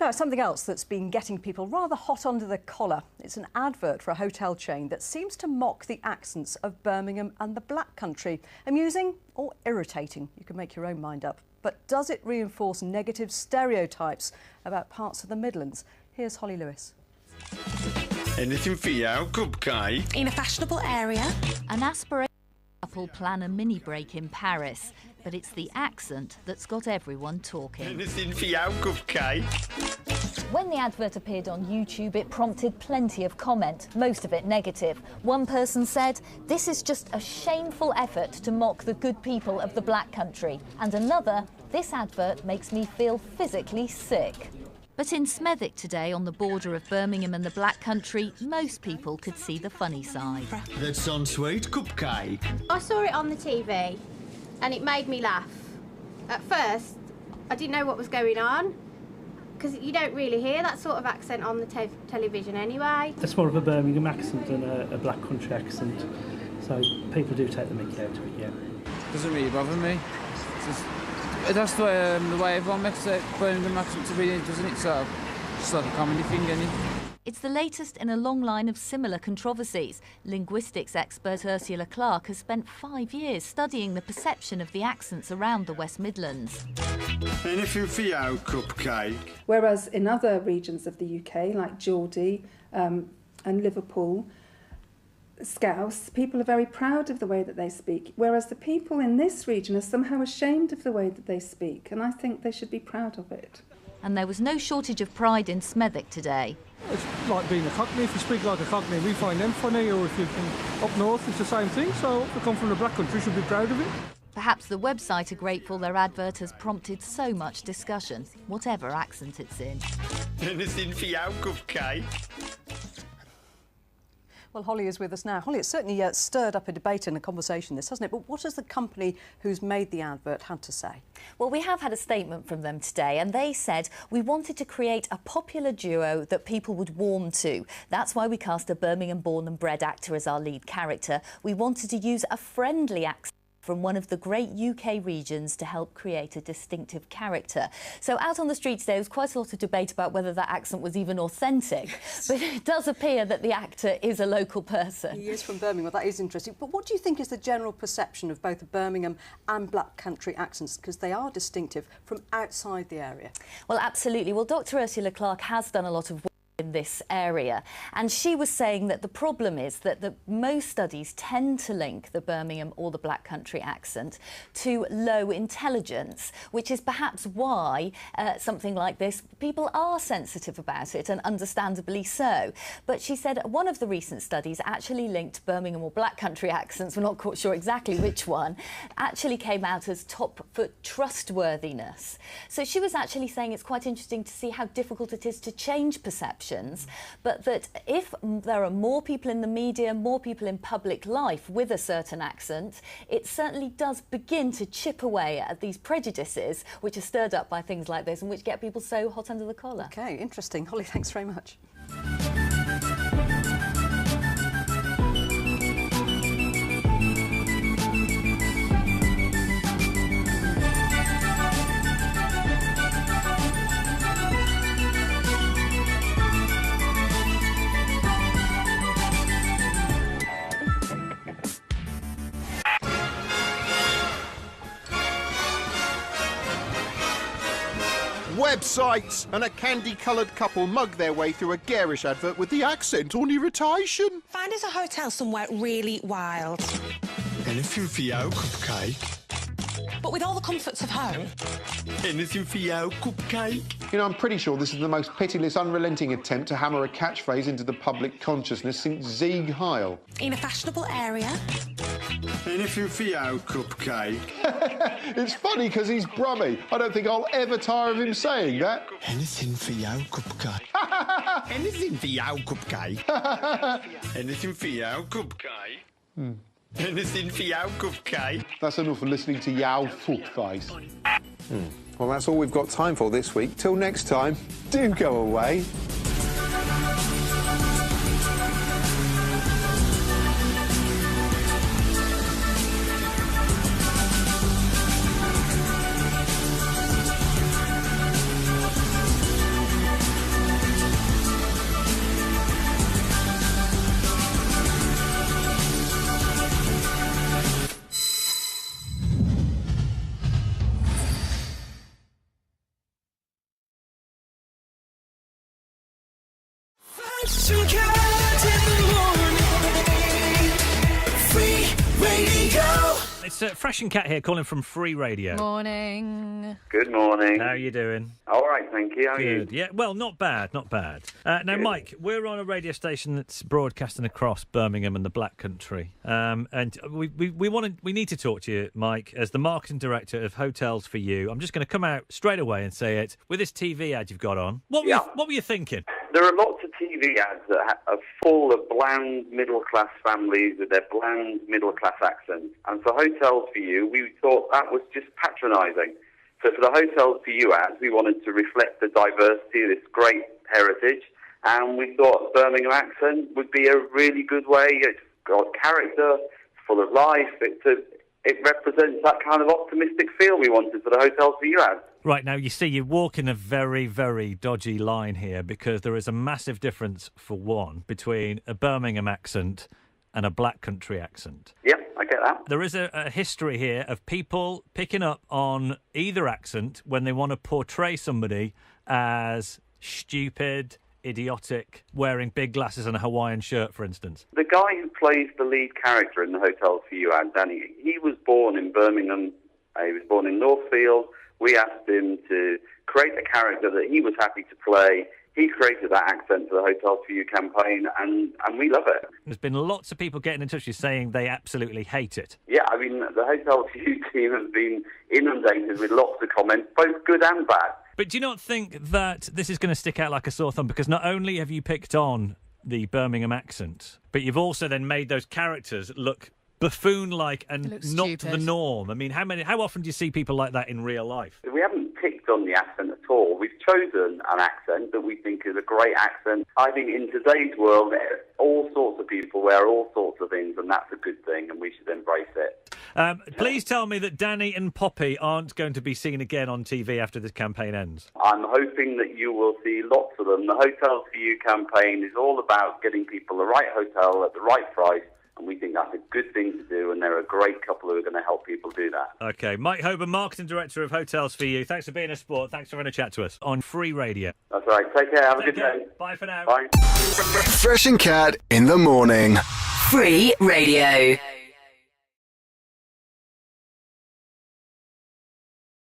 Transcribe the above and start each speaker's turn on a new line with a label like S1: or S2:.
S1: Now, something else that's been getting people rather hot under the collar. It's an advert for a hotel chain that seems to mock the accents of Birmingham and the Black Country. Amusing or irritating? You can make your own mind up. But does it reinforce negative stereotypes about parts of the Midlands? Here's Holly Lewis.
S2: Anything for you, cupcake?
S3: In a fashionable area.
S4: An aspirational couple plan a mini break in Paris, but it's the accent that's got everyone talking.
S2: Anything for you, cupcake?
S4: When the advert appeared on YouTube, it prompted plenty of comment, most of it negative. One person said, "This is just a shameful effort to mock the good people of the Black Country." And another, "This advert makes me feel physically sick." But in Smethwick today, on the border of Birmingham and the Black Country, most people could see the funny side.
S2: That's on sweet cupcake.
S5: I saw it on the TV and it made me laugh. At first, I didn't know what was going on because you don't really hear that sort of accent on the television anyway.
S6: It's more of a Birmingham accent than a Black Country accent, so people do take the mickey out of it, yeah.
S7: Doesn't really bother me. That's the way everyone makes it Birmingham accent to be, doesn't it? So it's like a comedy thing, isn't it?
S4: It's the latest in a long line of similar controversies. Linguistics expert Ursula Clarke has spent 5 years studying the perception of the accents around the West Midlands.
S2: Anything for you, cupcake?
S8: Whereas in other regions of the UK, like Geordie and Liverpool, Scouse, people are very proud of the way that they speak, whereas the people in this region are somehow ashamed of the way that they speak, and I think they should be proud of it.
S4: And there was no shortage of pride in Smethwick today.
S9: It's like being a Cockney. If you speak like a Cockney, we find them funny, or if you're from up north, it's the same thing, so if you come from the Black Country, you should be proud of it.
S4: Perhaps the website are grateful their advert has prompted so much discussion, whatever accent it's in.
S2: Anything for you, cupcake?
S1: Well, Holly is with us now. Holly, it's certainly stirred up a debate and a conversation, this, hasn't it? But what has the company who's made the advert had to say?
S10: Well, we have had a statement from them today, and they said, "We wanted to create a popular duo that people would warm to. That's why we cast a Birmingham-born and bred actor as our lead character. We wanted to use a friendly accent from one of the great UK regions to help create a distinctive character." So out on the streets there was quite a lot of debate about whether that accent was even authentic, but it does appear that the actor is a local person.
S1: He is from Birmingham. Well, that is interesting. But what do you think is the general perception of both the Birmingham and Black Country accents, because they are distinctive from outside the area?
S10: Well, absolutely. Well, Dr. Ursula Clarke has done a lot of work in this area, and she was saying that the problem is that most studies tend to link the Birmingham or the Black Country accent to low intelligence, which is perhaps why something like this, people are sensitive about it, and understandably so. But she said one of the recent studies actually linked Birmingham or Black Country accents, we're not quite sure exactly which one, actually came out as top for trustworthiness. So she was actually saying it's quite interesting to see how difficult it is to change perception, but that if there are more people in the media, more people in public life with a certain accent, it certainly does begin to chip away at these prejudices which are stirred up by things like this and which get people so hot under the collar.
S1: OK, interesting. Holly, thanks very much.
S11: Websites and a candy-coloured couple mug their way through a garish advert with the accent on irritation.
S3: Find us a hotel somewhere really wild.
S2: Anything for you, cupcake?
S3: But with all the comforts of home.
S2: Anything for you, cupcake?
S11: You know, I'm pretty sure this is the most pitiless, unrelenting attempt to hammer a catchphrase into the public consciousness since Sieg Heil.
S3: In a fashionable area.
S2: Anything for you, cupcake?
S11: It's funny because he's Brummy. I don't think I'll ever tire of him saying that.
S2: Anything for you, cupcake? Anything for you, cupcake? Anything for you, cupcake? Anything for you, cupcake?
S11: That's enough for listening to Yow Footface. Well, that's all we've got time for this week. Till next time, do go away.
S12: It's Fresh and Cat here, calling from Free Radio.
S4: Morning.
S13: Good morning.
S12: How are you doing?
S13: All right, thank you. How are you?
S12: Good. Yeah, well, not bad, not bad. Now, Mike, we're on a radio station that's broadcasting across Birmingham and the Black Country, and we need to talk to you, Mike, as the marketing director of Hotels4u. I'm just going to come out straight away and say it with this TV ad you've got on. What were you thinking?
S13: There are lots of TV ads that are full of bland middle-class families with their bland middle-class accents. And for Hotels4u, we thought that was just patronising. So for the Hotels4u ads, we wanted to reflect the diversity of this great heritage. And we thought a Birmingham accent would be a really good way. It's got character, it's full of life. It represents that kind of optimistic feel we wanted for the Hotels4u ads.
S12: Right, now, you see, you're walking a very, very dodgy line here because there is a massive difference, for one, between a Birmingham accent and a Black Country accent.
S13: Yep, I get that.
S12: There is a history here of people picking up on either accent when they want to portray somebody as stupid, idiotic, wearing big glasses and a Hawaiian shirt, for instance.
S13: The guy who plays the lead character in the Hotels4u ad, Danny, he was born in Birmingham. He was born in Northfield. We asked him to create a character that he was happy to play. He created that accent for the Hotels4u campaign, and we love it.
S12: There's been lots of people getting in touch with you saying they absolutely hate it.
S13: Yeah, I mean, the Hotels4u team has been inundated with lots of comments, both good and bad.
S12: But do you not think that this is going to stick out like a sore thumb? Because not only have you picked on the Birmingham accent, but you've also then made those characters look buffoon-like and not
S4: stupid.
S12: the norm. I mean, how often do you see people like that in real life?
S13: We haven't picked on the accent at all. We've chosen an accent that we think is a great accent. I think in today's world, all sorts of people wear all sorts of things, and that's a good thing, and we should embrace it.
S12: Please tell me that Danny and Poppy aren't going to be seen again on TV after this campaign ends.
S13: I'm hoping that you will see lots of them. The Hotels4u campaign is all about getting people the right hotel at the right price, and we think that's a good thing to do, and they're a great couple who are going to help people do that.
S12: OK, Mike Hoban, Marketing Director of Hotels4u. Thanks for being a sport. Thanks for having a chat to us on Free Radio.
S13: That's right. Take care. Have a good day.
S12: Bye for now.
S13: Bye.
S14: Fresh and Cat in the morning.
S15: Free Radio.